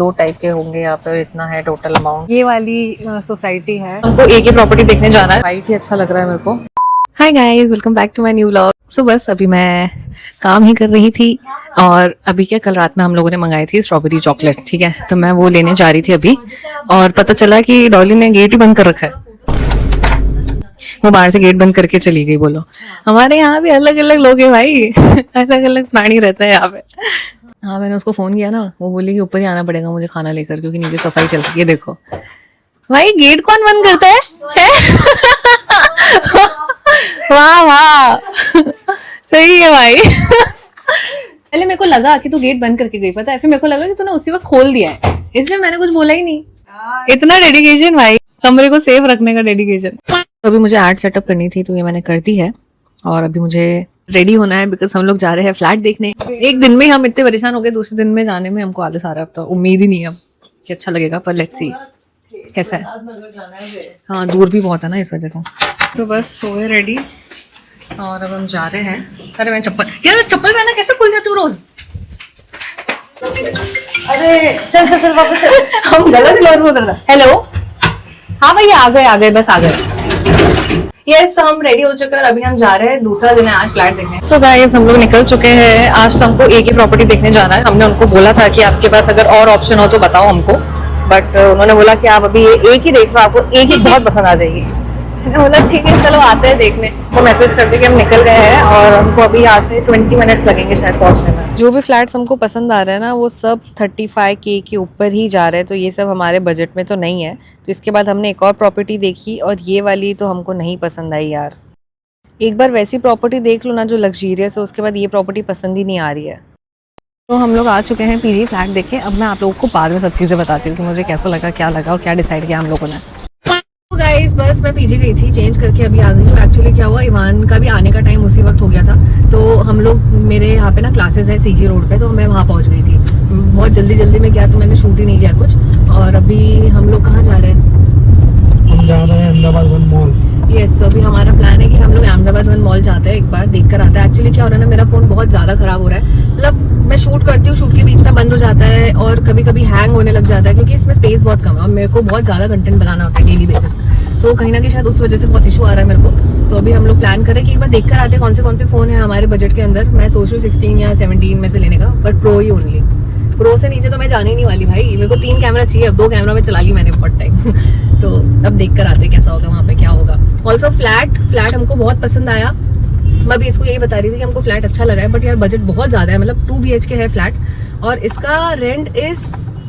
2 type के होंगे यहाँ पर, इतना है टोटल अमाउंट। ये वाली सोसाइटी है, हमको एक ही प्रॉपर्टी देखने जाना है। वाइट ही अच्छा लग रहा है मेरे को। Hi guys, welcome back to my new vlog. So बस अभी मैं काम ही कर रही थी और अभी क्या, कल रात में हम लोगों ने मंगाई थी स्ट्रॉबेरी चॉकलेट, ठीक है, तो मैं वो लेने जा रही थी अभी और पता चला कि डॉली ने गेट ही बंद कर रखा है। वो बाहर से गेट बंद करके चली गई। बोलो, हमारे यहाँ भी अलग अलग लोग हैं भाई अलग अलग प्राणी रहता है यहाँ पे। हाँ, मैंने उसको फोन किया ना, वो बोली कि ऊपर ही आना पड़ेगा मुझे खाना लेकर, क्योंकि नीचे सफाई चल रही है। देखो भाई, गेट कौन बंद करता है? वाह वाह सही है भाई। पहले मेरे को लगा कि तू गेट बंद करके गई, पता है, फिर मेरे को लगा कि तूने उसी वक्त खोल दिया है, इसलिए मैंने कुछ बोला ही नहीं। इतना डेडिकेशन भाई, कमरे को सेफ रखने का डेडिकेशन। तो अभी मुझे आर्ट सेटअप करनी थी, तो ये मैंने कर दी है और अभी मुझे रेडी होना है, बिकॉज हम लोग जा रहे हैं फ्लैट देखने। एक दिन में हम इतने परेशान हो गए, दूसरे दिन में जाने में हमको आलस आ रहा है। अब तो उम्मीद ही नहीं है अब कि अच्छा लगेगा, पर लेट्स सी कैसा है। हाँ, दूर भी बहुत है ना इस वजह से। तो बस हो गए रेडी और अब हम जा रहे हैं। अरे मैं चप्पल पहना कैसे भूल जाती हूँ रोज। अरे चल चल चल वापस चल, हम गलत फ्लोर में उतरता। हेलो, हाँ भैया आ गए बस आ गए। यस, हम रेडी हो चुके हैं और अभी हम जा रहे हैं, दूसरा दिन है आज फ्लैट देखने। सो गाइस, हम लोग निकल चुके हैं। आज तो हमको एक ही प्रॉपर्टी देखने जाना है। हमने उनको बोला था कि आपके पास अगर और ऑप्शन हो तो बताओ हमको, बट उन्होंने बोला कि आप अभी एक ही देख लो, आपको एक ही बहुत पसंद आ जाएगी। मैंने बोला ठीक है चलो आते हैं देखने। वो मैसेज करते कि हम निकल गए हैं और हमको अभी यहाँ से 20 मिनट्स लगेंगे शायद पहुँचने में। जो भी फ्लैट्स हमको पसंद आ रहे हैं ना, वो सब 35K के ऊपर ही जा रहे हैं, तो ये सब हमारे बजट में तो नहीं है। तो इसके बाद हमने एक और प्रॉपर्टी देखी और ये वाली तो हमको नहीं पसंद आई यार। एक बार वैसी प्रॉपर्टी देख लो ना जो लग्जीरियस है, उसके बाद ये प्रॉपर्टी पसंद ही नहीं आ रही है। तो हम लोग आ चुके हैं पीजी फ्लैट देखे। अब मैं आप लोगों को बाद में सब चीज़ें बताती हूँ कि मुझे कैसा लगा, क्या लगा और क्या डिसाइड किया हम लोगों ने। तो गाइस, बस मैं पीजी गई थी, चेंज करके अभी आ गई हूँ। एक्चुअली क्या हुआ, ईवान का भी आने का टाइम उसी वक्त हो गया था, तो हम लोग, मेरे यहाँ पे ना क्लासेस है CG रोड पे, तो मैं वहाँ पहुँच गई थी। बहुत जल्दी में क्या, तो मैंने शूट ही नहीं किया कुछ। और अभी हम लोग कहाँ जा रहे हैं? हम जा रहे हैं अहमदाबाद वन मॉल। यस, अभी हमारा प्लान है कि हम लोग अहमदाबाद वन मॉल जाते हैं, एक बार देख कर आते हैं। एक्चुअली क्या हो रहा है ना, मेरा फोन बहुत ज्यादा खराब हो रहा है। मतलब मैं शूट करती हूँ, शूट के बीच में बंद हो जाता है और कभी कभी हैंग होने लग जाता है, क्योंकि इसमें स्पेस बहुत कम है और मेरे को बहुत ज्यादा कंटेंट बनाना होता है डेली बेसिस। तो कहीं ना कहीं शायद उस वजह से बहुत इशू आ रहा है मेरे को। तो अभी हम लोग प्लान करें कि एक बार देख कर आते हैं कौन से फोन है हमारे बजट के अंदर। मैं सोच रही हूँ 16 या 17 में से लेने का, but pro he only. Pro से नीचे तो मैं जाने ही नहीं वाली भाई, मेरे को 3 कैमरा चाहिए। अब 2 कैमरा में चला ली मैंने बहुत टाइम। तो अब देख कर आते कैसा होगा, वहाँ पे क्या होगा। ऑल्सो फ्लैट हमको बहुत पसंद आया। मैं अभी इसको यही बता रही थी कि हमको फ्लैट अच्छा लगा है, बट यार बजट बहुत ज्यादा है। मतलब 2 BHK है फ्लैट और इसका रेंट इज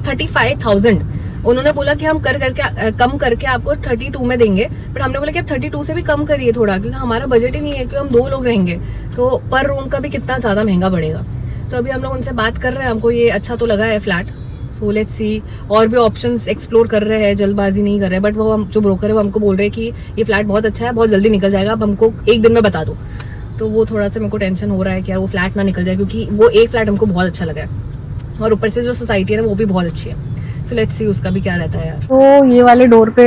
35,000। उन्होंने बोला कि हम कम करके आपको 32 में देंगे, बट हमने बोला कि आप 32 से भी कम करिए थोड़ा, क्योंकि हमारा बजट ही नहीं है, क्योंकि हम 2 लोग रहेंगे, तो पर रूम का भी कितना ज्यादा महंगा पड़ेगा। तो अभी हम लोग उनसे बात कर रहे हैं, हमको ये अच्छा तो लगा है फ्लैट। सो लेट्स सी, और भी ऑप्शंस एक्सप्लोर कर रहे हैं, जल्दबाजी नहीं कर रहे हैं। बट वो जो ब्रोकर है वो हमको बोल रहे हैं कि ये फ्लैट बहुत अच्छा है, बहुत जल्दी निकल जाएगा, अब हमको एक दिन में बता दो। तो वो थोड़ा सा मेरे को टेंशन हो रहा है कि यार वो फ्लैट ना निकल जाए, क्योंकि वो एक फ्लैट हमको बहुत अच्छा लगा है और ऊपर से जो सोसाइटी है ना वो भी बहुत अच्छी है। सो लेट्स सी उसका भी क्या रहता है यार। तो ये वाले डोर पे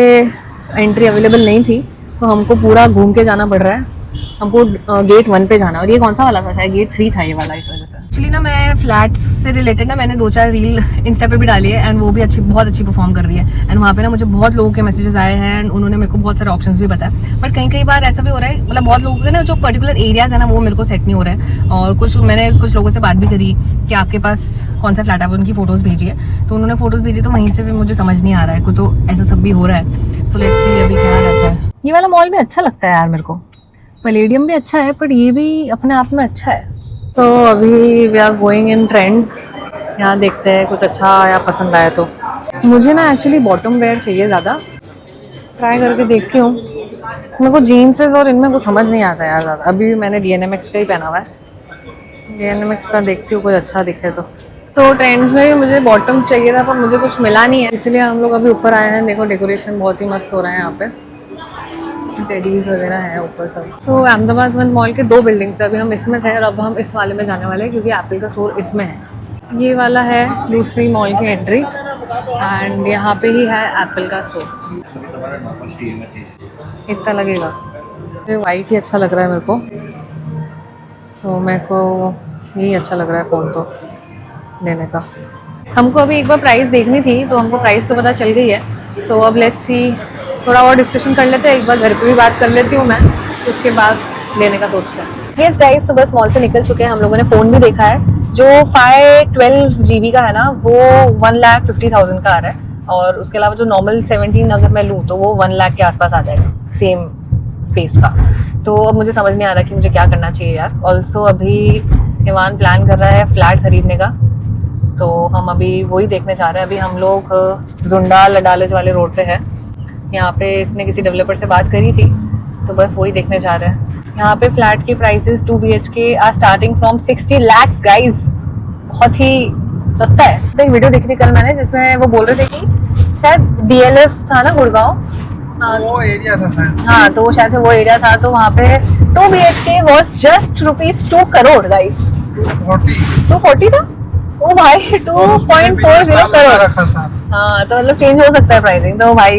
एंट्री अवेलेबल नहीं थी, तो हमको पूरा घूम के जाना पड़ रहा है। हमको गेट 1 पे जाना, और ये कौन सा वाला था, शायद गेट 3 था ये वाला, इस वजह से। एक्चुअली ना मैं फ्लैट्स से रिलेटेड ना मैंने 2-4 रील इंस्टा पे भी डाली है, एंड वो भी बहुत अच्छी परफॉर्म कर रही है। एंड वहाँ पे ना मुझे बहुत लोगों के मैसेजेस आए हैं एंड उन्होंने मेरे को बहुत सारे ऑप्शंस भी बताया। बट कई बार ऐसा भी हो रहा है, मतलब बहुत लोगों के ना जो पर्टिकुलर एरियाज है ना वो मेरे को सेट नहीं हो रहा है। और मैंने कुछ लोगों से बात भी करी कि आपके पास कौन सा फ्लैट है, उनकी फोटोज भेजी है, तो उन्होंने फोटोज भेजी, तो वहीं से भी मुझे समझ नहीं आ रहा है कुछ, तो ऐसा सब भी हो रहा है। सो लेट्स सी अभी क्या रहता है। ये वाला मॉल भी अच्छा लगता है यार मेरे को, पैलेडियम भी अच्छा है, पर ये भी अपने आप में अच्छा है। तो अभी we are going in trends, यहाँ देखते हैं कुछ अच्छा या पसंद आया तो। मुझे ना एक्चुअली बॉटम वेयर चाहिए ज़्यादा, ट्राई करके देखती हूँ। मेरे को जीन्सेस और इनमें कुछ समझ नहीं आता यार ज़्यादा। अभी भी मैंने DNMX का ही पहना हुआ है, DNMX का देखती हूँ कोई अच्छा दिखे तो ट्रेंड्स में भी मुझे बॉटम चाहिए था, पर मुझे कुछ मिला नहीं है, इसलिए हम लोग अभी ऊपर आए हैं। देखो डेकोरेशन बहुत ही मस्त हो रहा है यहाँ पे, टेडीज वगैरह है ऊपर सब। सो अहमदाबाद वन मॉल के 2 बिल्डिंग्स है, अभी हम इसमें थे और अब हम इस वाले में जाने वाले हैं, क्योंकि एप्पल का स्टोर इसमें है। ये वाला है दूसरी मॉल की एंट्री एंड यहाँ पे ही है एप्पल का स्टोर। इतना लगेगा, ये वाइट ही अच्छा लग रहा है मेरे को। सो मेरे को यही अच्छा लग रहा है फ़ोन तो लेने का। हमको अभी एक बार प्राइस देखनी थी, तो हमको प्राइस तो पता चल गई है। सो अब लेट्स सी, थोड़ा और डिस्कशन कर लेते हैं, एक बार घर पे भी बात कर लेती हूँ मैं, उसके बाद लेने का सोचते हैं। यस गाइस, तो बस मॉल से निकल चुके हैं, हम लोगों ने फ़ोन भी देखा है। जो 512 GB का है ना, वो 1,50,000 का आ रहा है, और उसके अलावा जो नॉर्मल 17 अगर मैं लूँ तो वो 1 लाख के आसपास आ जाएगा, सेम स्पेस का। तो अब मुझे समझ नहीं आ रहा कि मुझे क्या करना चाहिए यार। ऑल्सो अभी ईवान प्लान कर रहा है फ्लैट खरीदने का, तो हम अभी वही देखने जा रहे हैं। अभी हम लोग जुंडा लडालेज वाले रोड पे है, यहाँ पे इसने किसी डेवलपर से बात करी थी, तो बस वही देखने जा रहे हैं। यहाँ पे फ्लैट की prices 2 BHK are starting from 60 lakhs guys, बहुत ही सस्ता है। तो एक वीडियो देखी थी कल मैंने, जिसमें वो बोल रहे थे कि शायद DLF था ना गुड़गांव, वो एरिया था शायद। हाँ, तो वो शायद से वो एरिया था, तो वहाँ पे 2 BHK was just ₹2 crore guys. 240 था? ओ भाई, 2.40 करोड़। हाँ, तो मतलब चेंज हो सकता है प्राइसिंग। तो भाई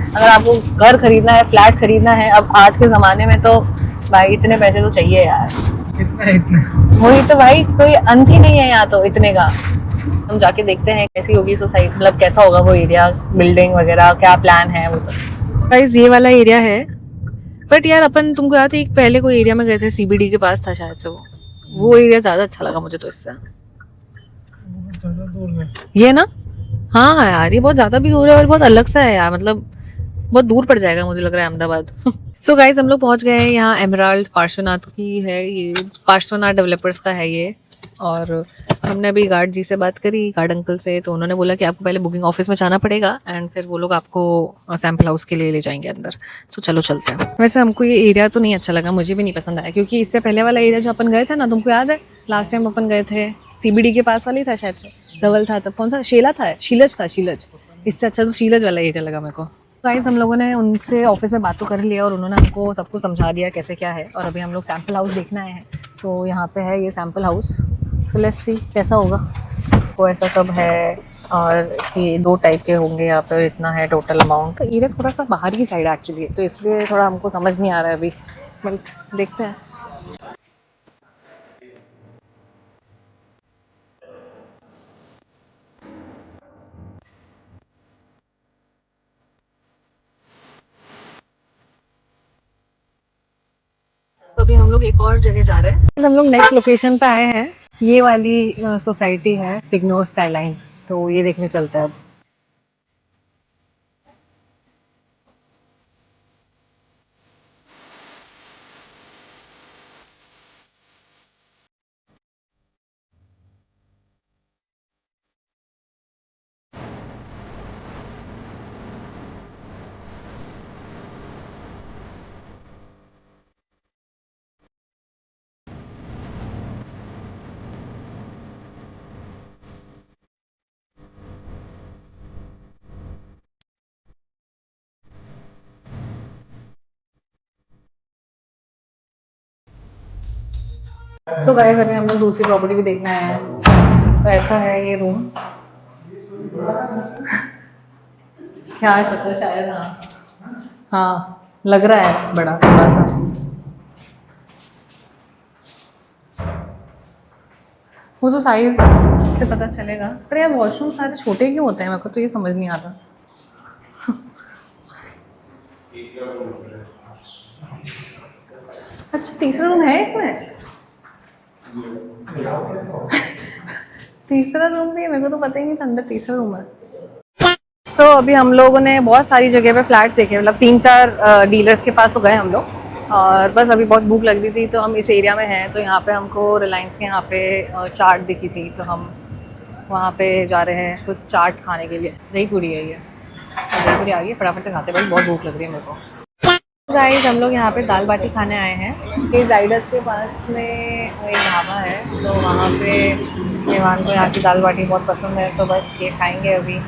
अगर आपको घर खरीदना है, फ्लैट खरीदना है अब आज के ज़माने में, तो भाई इतने पैसे तो चाहिए यार। इतने वही तो भाई, कोई अंत ही नहीं है यहाँ तो इतने का। हम जाके देखते हैं कैसी होगी सोसाइटी, मतलब कैसा होगा वो एरिया, बिल्डिंग वगैरह, क्या प्लान है वो सब। गाइस ये वाला एरिया है, बट यार अपन तुमको याद है एक पहले कोई एरिया में गए थे, CBD के पास था शायद से, वो एरिया ज़्यादा अच्छा लगा मुझे तो इससे। ज्यादा दूर है ये ना, हाँ यार ये बहुत ज़्यादा भी दूर है और बहुत अलग सा है यार, मतलब बहुत दूर पड़ जाएगा मुझे लग रहा है अहमदाबाद। सो गाइज हम लोग पहुंच गए हैं यहाँ, एमराल्ड पार्श्वनाथ की है ये, पार्श्वनाथ डेवलपर्स का है ये। और हमने अभी गार्ड जी से बात करी, गार्ड अंकल से, तो उन्होंने बोला कि आपको पहले बुकिंग ऑफिस में जाना पड़ेगा एंड फिर वो लोग आपको सैम्पल हाउस के लिए ले जाएंगे अंदर। तो चलो चलते हैं। वैसे हमको ये एरिया तो नहीं अच्छा लगा, मुझे भी नहीं पसंद आया, क्योंकि इससे पहले वाला एरिया जो अपन गए थे ना, तुमको याद है लास्ट टाइम अपन गए थे CBD के पास वाली था शायद से, धवल था तब, कौन सा शेला था, शीलज था, शीलज। इससे अच्छा तो शीलज वाला एरिया लगा मेरे को। गाइस हम लोगों ने उनसे ऑफिस में बात तो कर लिया और उन्होंने हमको सब कुछ समझा दिया कैसे क्या है, और अभी हम लोग सैम्पल हाउस देखना है। तो यहाँ पे है ये सैम्पल हाउस, तो लेट्स सी कैसा होगा। तो ऐसा सब है, और ये 2 टाइप के होंगे यहाँ पर, इतना है टोटल अमाउंट। तो एरिया थोड़ा सा बाहर की साइड है एक्चुअली, तो इसलिए थोड़ा हमको समझ नहीं आ रहा है अभी, मतलब देखते हैं। तो अभी हम लोग एक और जगह जा रहे हैं, हम लोग नेक्स्ट लोकेशन पे आए हैं। ये वाली सोसाइटी है सिग्नोर स्काईलाइन, तो ये देखने चलते हैं अब। तो गाइस अभी हम लोग दूसरी प्रॉपर्टी भी देखना है। तो ऐसा है ये रूम, क्या है पता, शायद हाँ लग रहा है बड़ा थोड़ा सा। वो तो साइज से पता चलेगा, पर यार वॉशरूम सारे छोटे क्यों होते हैं, मेरे को तो ये समझ नहीं आता। अच्छा तीसरा रूम है इसमें? तीसरा रूम भी है, मेरे को तो पता ही नहीं था अंदर तीसरा रूम है। सो अभी हम लोगों ने बहुत सारी जगह पे फ्लैट्स देखे, मतलब 3-4 डीलर्स के पास तो गए हम लोग, और बस अभी बहुत भूख लग रही थी, तो हम इस एरिया में हैं। तो यहाँ पे हमको रिलायंस के यहाँ पे चाट दिखी थी, तो हम वहाँ पे जा रहे हैं कुछ चाट खाने के लिए। दही पूरी है ये, दही पूरी आ गई, फटाफट से खाते, भाई बहुत भूख लग रही है मेरे को। गाइस हम लोग यहाँ पे दाल बाटी खाने आए हैं। ये जाइडस के पास में एक ढाबा है, तो वहाँ पे मेहमान को यहाँ की दाल बाटी बहुत पसंद है, तो बस ये खाएंगे अभी।